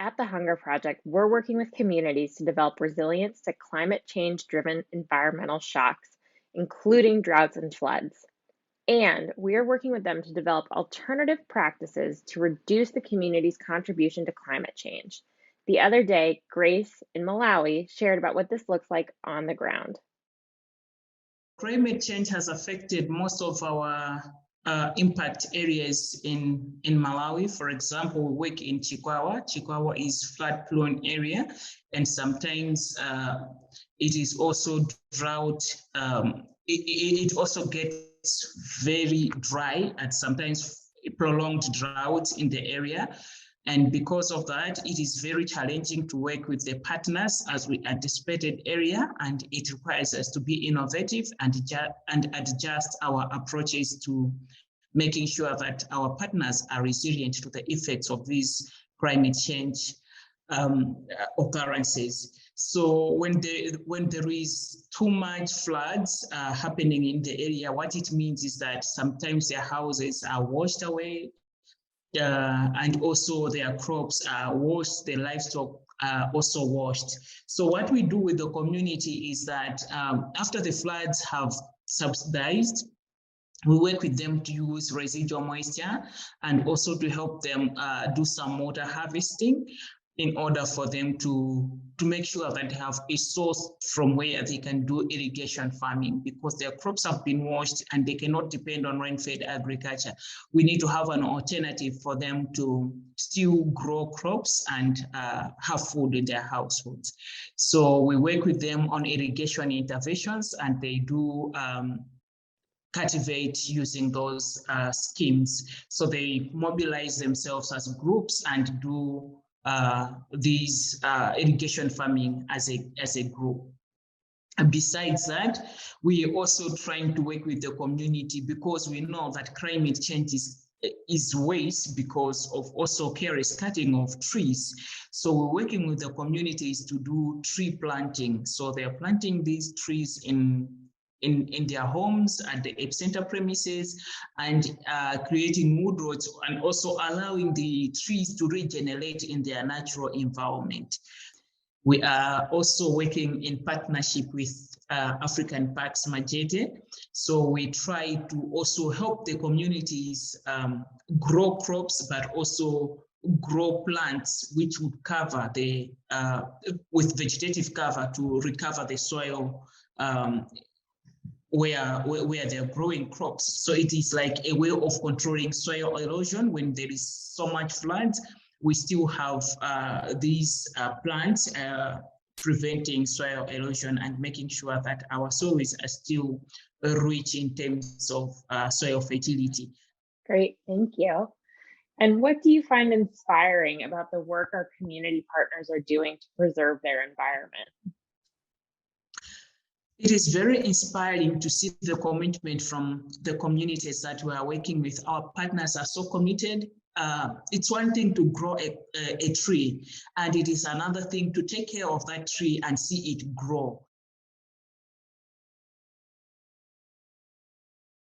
At the Hunger Project, we're working with communities to develop resilience to climate change driven environmental shocks, including droughts and floods. And we are working with them to develop alternative practices to reduce the community's contribution to climate change. The other day, Grace in Malawi shared about what this looks like on the ground. Climate change has affected most of our impact areas in Malawi. For example, we work in Chikowi. Chikowi is flood-prone area, and sometimes it is also drought. It also gets very dry and sometimes prolonged drought in the area. And because of that, it is very challenging to work with the partners as we anticipated area, and it requires us to be innovative and adjust our approaches to making sure that our partners are resilient to the effects of these climate change occurrences. So when there is too much floods happening in the area, what it means is that sometimes their houses are washed away, and also their crops are washed, the livestock are also washed. So what we do with the community is that after the floods have subsidized, we work with them to use residual moisture and also to help them do some water harvesting in order for them to make sure that they have a source from where they can do irrigation farming, because their crops have been washed and they cannot depend on rain-fed agriculture. We need to have an alternative for them to still grow crops and have food in their households. So we work with them on irrigation interventions, and they do cultivate using those schemes. So they mobilize themselves as groups and do these irrigation farming as a group. And besides that, we are also trying to work with the community, because we know that climate change is waste because of also careless cutting of trees. So we're working with the communities to do tree planting. So they're planting these trees in their homes at the epicenter premises, and creating wood roads, and also allowing the trees to regenerate in their natural environment. We are also working in partnership with African Parks Mgabadere. So we try to also help the communities grow crops, but also grow plants which would cover the with vegetative cover to recover the soil where they're growing crops. So it is like a way of controlling soil erosion. When there is so much flood, we still have these plants preventing soil erosion and making sure that our soils are still rich in terms of soil fertility. Great, thank you. And what do you find inspiring about the work our community partners are doing to preserve their environment? It is very inspiring to see the commitment from the communities that we are working with. Our partners are so committed. It's one thing to grow a tree, and it is another thing to take care of that tree and see it grow.